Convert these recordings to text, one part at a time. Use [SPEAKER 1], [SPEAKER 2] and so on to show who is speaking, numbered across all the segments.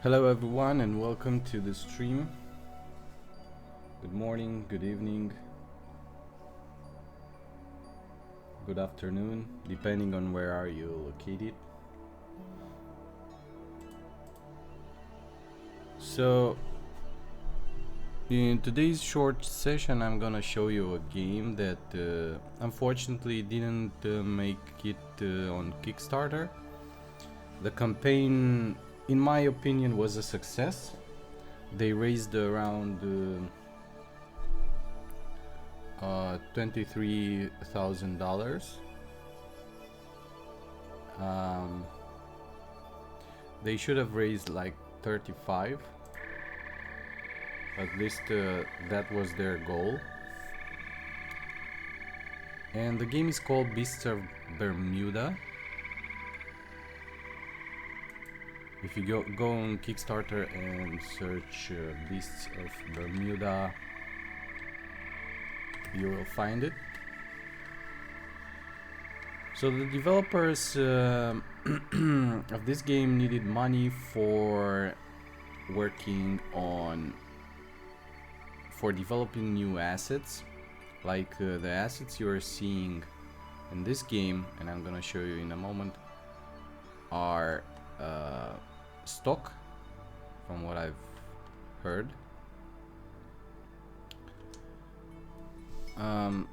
[SPEAKER 1] Hello everyone and welcome to the stream. Good morning, good evening, good afternoon, depending on where are you located. So in today's short session I'm gonna show you a game that unfortunately didn't make it on Kickstarter. The campaign, in my opinion, was a success. They raised around $23,000. They should have raised like 35. At least that was their goal. And the game is called Beasts of Bermuda. If you go on Kickstarter and search Beasts of Bermuda, you will find it. So the developers of this game needed money for developing new assets, like the assets you are seeing in this game, and I'm gonna show you in a moment, are stock, from what I've heard. I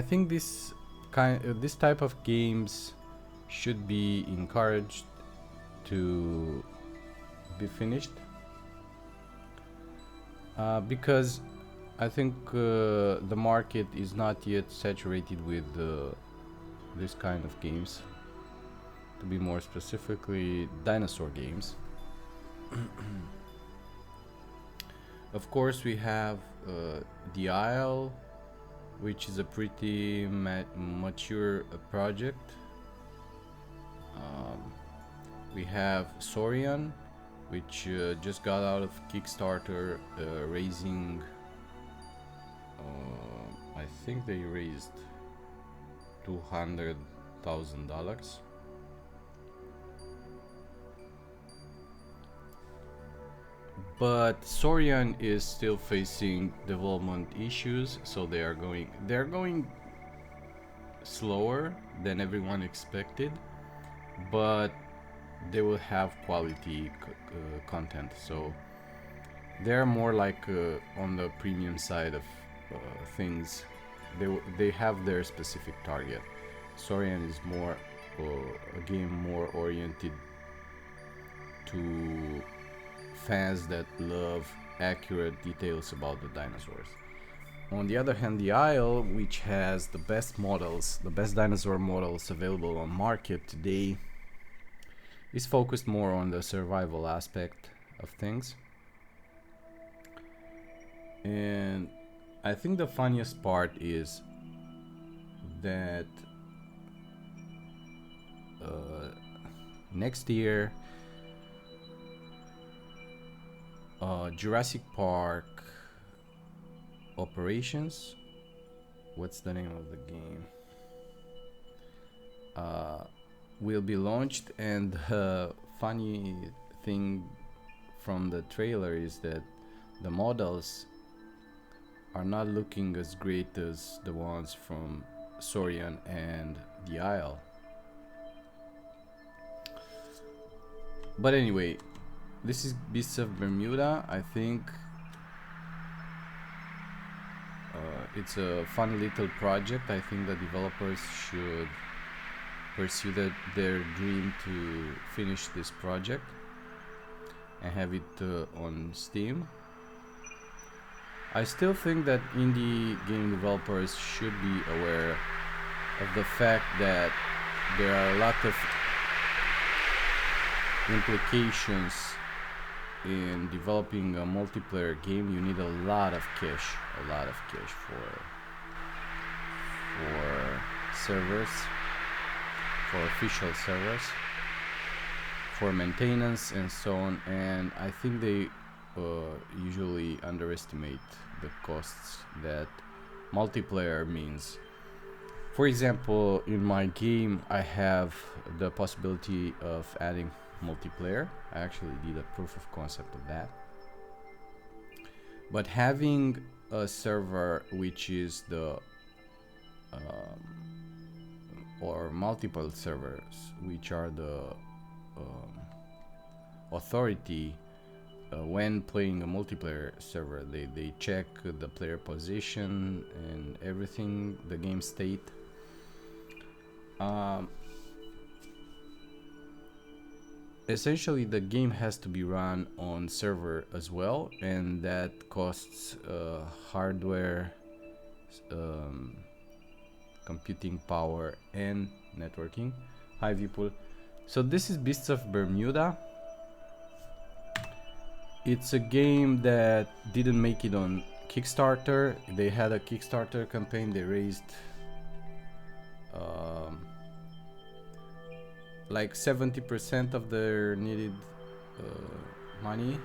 [SPEAKER 1] think this type of games should be encouraged to be finished, because I think the market is not yet saturated with this kind of games. To be more specifically, dinosaur games. Of course, we have the Isle, which is a pretty mature project. We have Soran, which just got out of Kickstarter, raising I think they raised $200,000. But Soran is still facing development issues, so they're going slower than everyone expected, but they will have quality content, so they're more like on the premium side of things. They have their specific target. Soran is more a game more oriented to fans that love accurate details about the dinosaurs. On the other hand, the Isle, which has the best dinosaur models available on market today, is focused more on the survival aspect of things. And I think the funniest part is that next year Jurassic Park Operations, what's the name of the game, will be launched, and the funny thing from the trailer is that the models are not looking as great as the ones from Soran and the Isle. But anyway, this is Beasts of Bermuda. I think it's a fun little project. I think the developers should pursue their dream to finish this project and have it on Steam. I still think that indie game developers should be aware of the fact that there are a lot of implications in developing a multiplayer game. You need a lot of cash for servers, for official servers, for maintenance and so on, and I think they usually underestimate the costs that multiplayer means. For example, in my game I have the possibility of adding multiplayer. I actually did a proof of concept of that. But having a server which is the or multiple servers which are the authority when playing a multiplayer server, they check the player position and everything, the game state. Essentially the game has to be run on server as well, and that costs hardware, computing power and networking. Hi Vipul. So this is Beasts of Bermuda. It's a game that didn't make it on Kickstarter. They had a Kickstarter campaign. They raised like 70% of their needed money.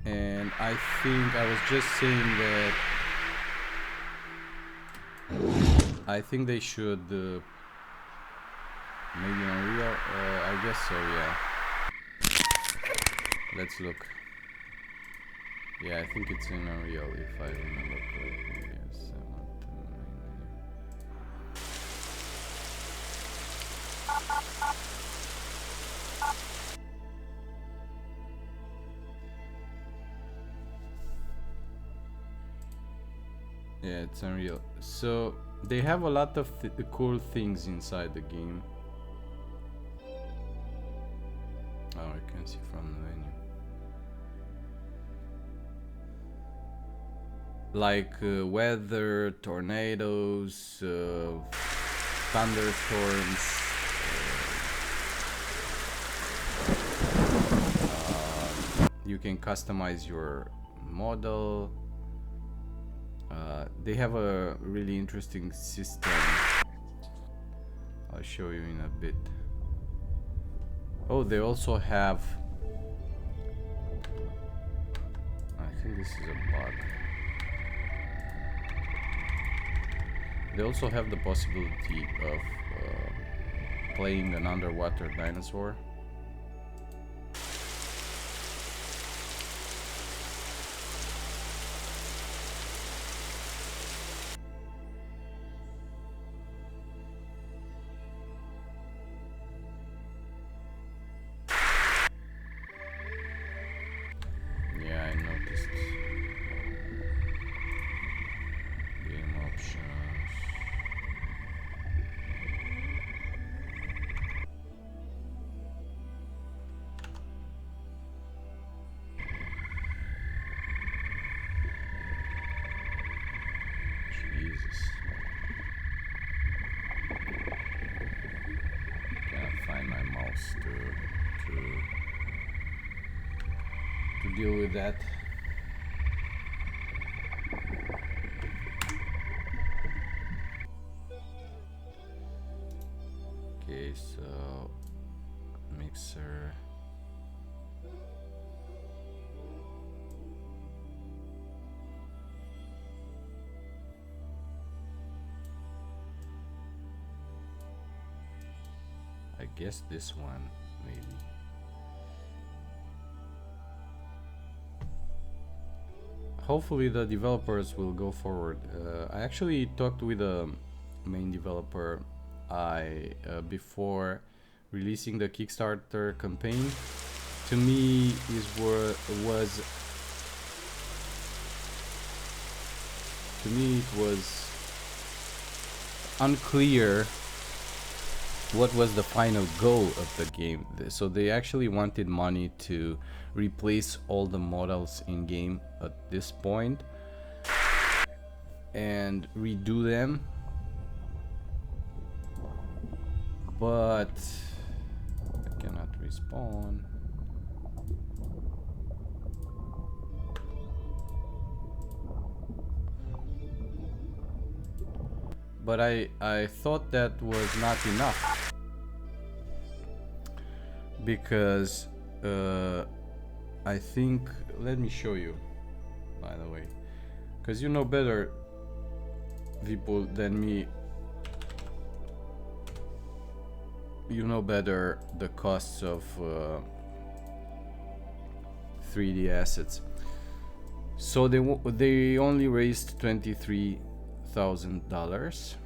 [SPEAKER 1] And I think I was just saying that I think they should maybe Unreal. I guess so, yeah. Let's look. Yeah, I think it's in Unreal if I remember correctly. Yes, I want to yeah, it's Unreal. So they have a lot of cool things inside the game. Oh, I can see from the menu. Like weather, tornadoes, thunderstorms. You can customize your model. They have a really interesting system. I'll show you in a bit. Oh, they also have, I think this is a bug. They also have the possibility of playing an underwater dinosaur. To deal with that. Okay, so mixer. I guess this one, maybe. Hopefully the developers will go forward. I actually talked with the main developer before releasing the Kickstarter campaign. To me, it was unclear what was the final goal of the game. So they actually wanted money to replace all the models in game at this point and redo them, but I cannot respawn. But I thought that was not enough, because I think, let me show you, by the way, because you know better, people, than me. You know better the costs of 3D assets. So they only raised $23,000.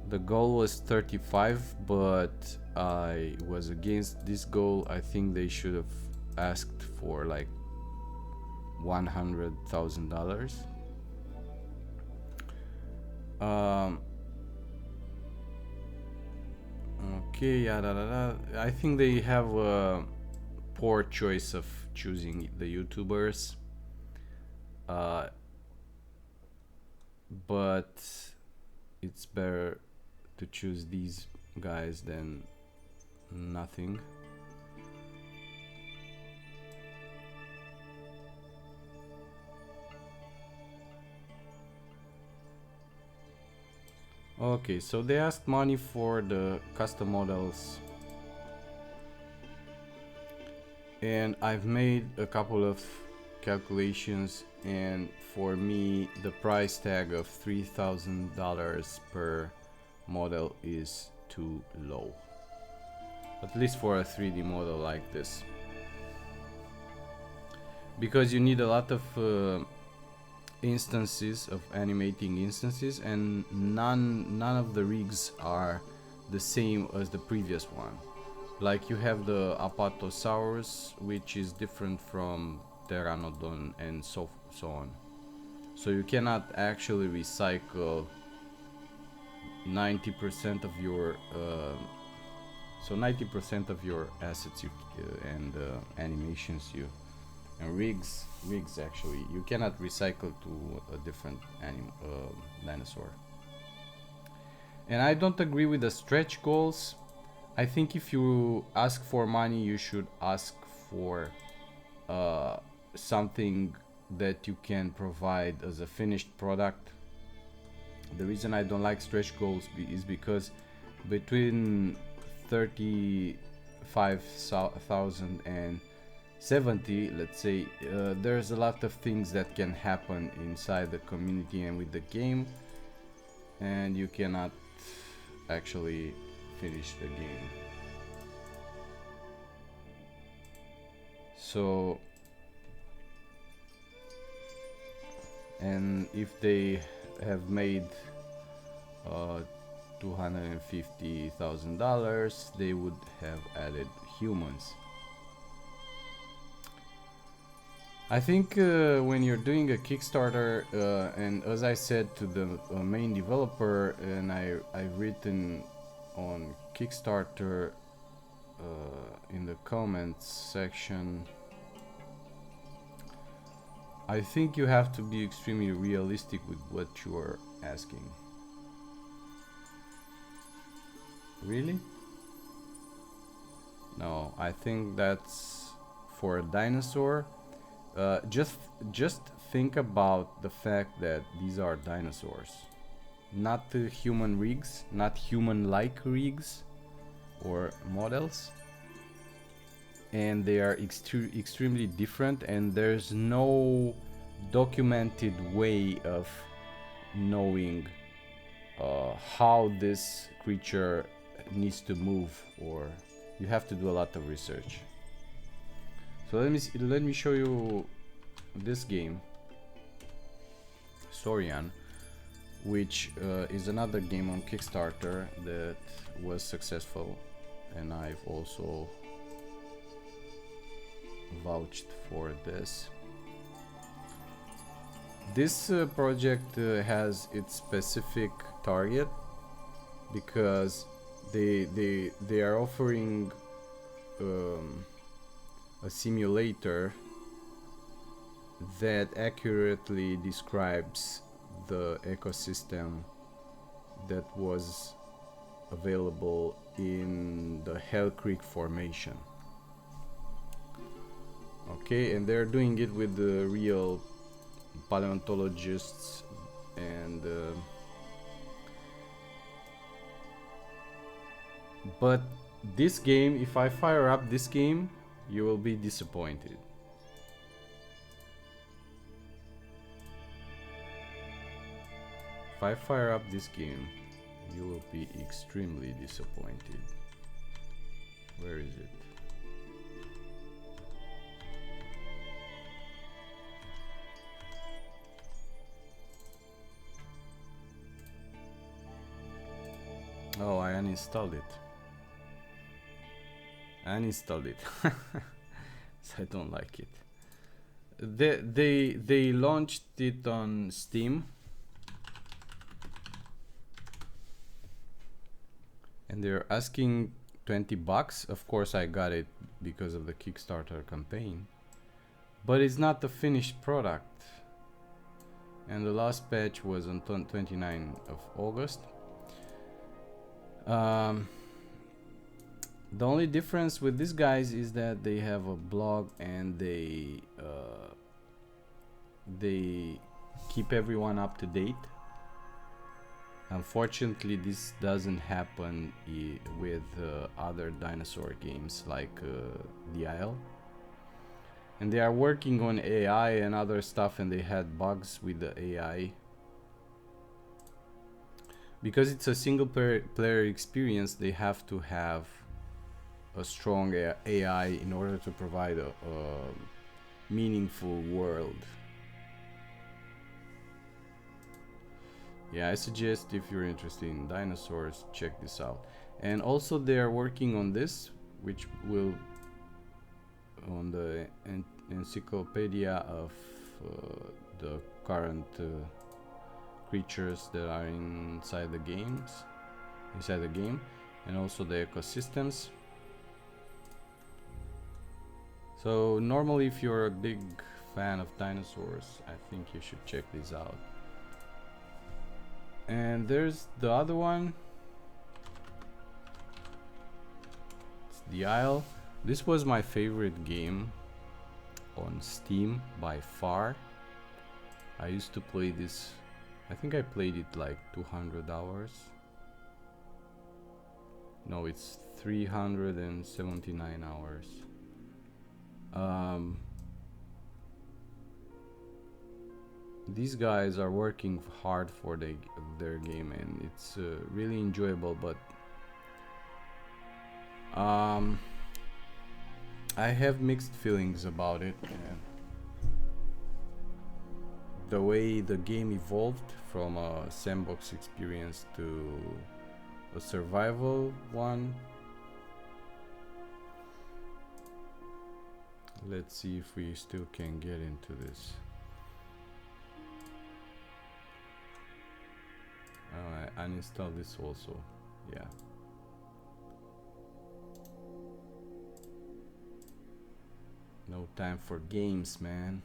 [SPEAKER 1] The goal was 35, but I was against this goal. I think they should have asked for like $100,000. Okay, yeah, I think they have a poor choice of choosing the YouTubers, but it's better to choose these guys than nothing. Okay, so they asked money for the custom models, and I've made a couple of calculations, and for me the price tag of $3,000 per model is too low, at least for a 3D model like this, because you need a lot of instances of animating instances, and none of the rigs are the same as the previous one. Like you have the Apatosaurus, which is different from Pteranodon and so on. So you cannot actually recycle 90% of your 90% of your assets and animations and rigs actually you cannot recycle to a different dinosaur. And I don't agree with the stretch goals. I think if you ask for money, you should ask for something that you can provide as a finished product. The reason I don't like stretch goals is because between 35,000 and 70, let's say, there's a lot of things that can happen inside the community and with the game, and you cannot actually finish the game. So, and if they have made $250,000, they would have added humans. I think when you're doing a Kickstarter, and as I said to the main developer, and I've written on Kickstarter in the comments section, I think you have to be extremely realistic with what you are asking. Really? No, I think that's for a dinosaur. Just think about the fact that these are dinosaurs, not human rigs, not human-like rigs or models, and they are extremely different, and there's no documented way of knowing how this creature needs to move, or you have to do a lot of research. So let me show you this game, Soran, which is another game on Kickstarter that was successful, and I've also vouched for this. This project has its specific target because they are offering a simulator that accurately describes the ecosystem that was available in the Hell Creek Formation. Okay, and they're doing it with the real paleontologists, and but this game, if I fire up this game, you will be disappointed. If I fire up this game, you will be extremely disappointed. Where is it? Oh, I uninstalled it. I uninstalled it. So I don't like it. They launched it on Steam, and they're asking $20. Of course, I got it because of the Kickstarter campaign, but it's not the finished product. And the last patch was on 29th of August. The only difference with these guys is that they have a blog and they keep everyone up to date. Unfortunately, this doesn't happen with other dinosaur games like the Isle. And they are working on AI and other stuff, and they had bugs with the AI. Because it's a single player experience, they have to have a strong AI in order to provide a meaningful world. Yeah, I suggest if you're interested in dinosaurs, check this out. And also they are working on this, which will on the encyclopedia of the current creatures that are inside the game, and also the ecosystems. So normally, if you're a big fan of dinosaurs, I think you should check this out. And there's the other one. It's the Isle. This was my favorite game on Steam by far. I used to play this. I think I played it like 200 hours. No, it's 379 hours. These guys are working hard for their game, and it's really enjoyable, but I have mixed feelings about it. The way the game evolved from a sandbox experience to a survival one. Let's see if we still can get into this. I uninstalled this also. Yeah. No time for games, man.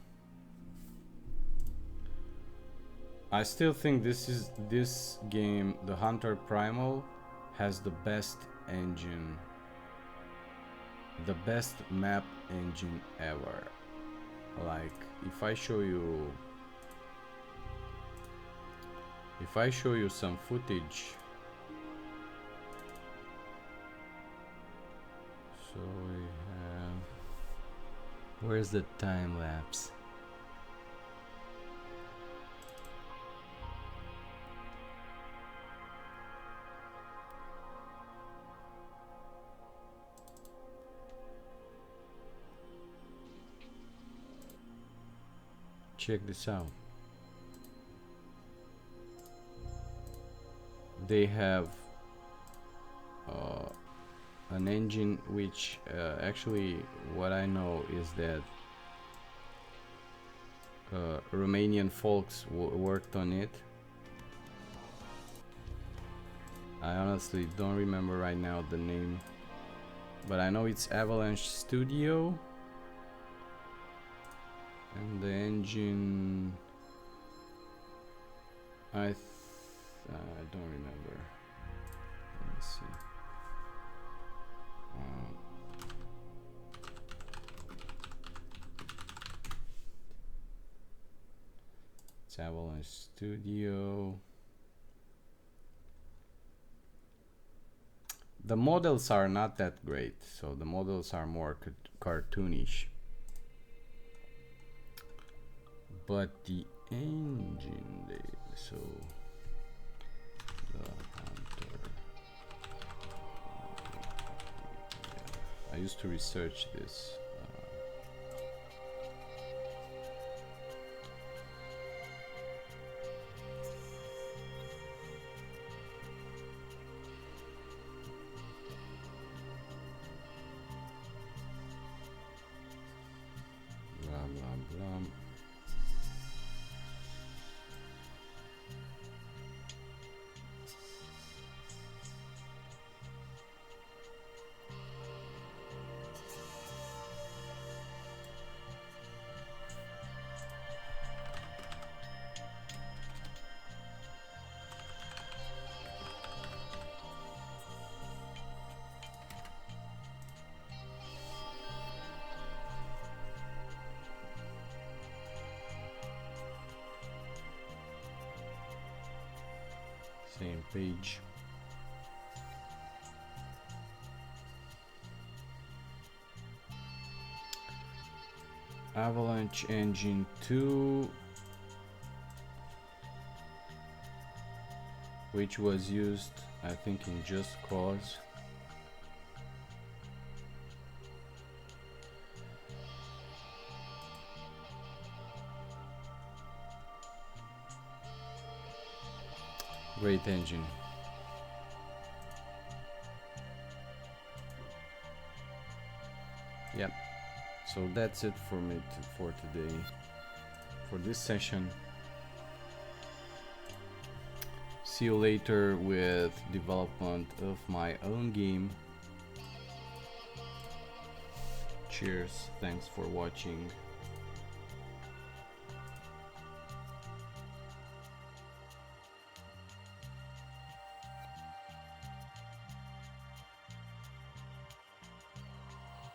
[SPEAKER 1] I still think this game, the Hunter Primal, has the best engine, the best map engine ever. Like, if I show you some footage, so we have, where's the time lapse? Check this out. They have an engine which actually, what I know is that Romanian folks worked on it. I honestly don't remember right now the name, but I know it's Avalanche Studio. And the engine, I don't remember. Let me see. It's Avalanche Studio. The models are not that great, so the models are more cartoonish. But the engine, so The hunter. Yeah. I used to research this. Blah blah blah. Same page. Avalanche Engine 2, which was used, I think, in Just Cause. Great engine. Yep. So that's it for me for today, for this session. See you later with development of my own game. Cheers. Thanks for watching.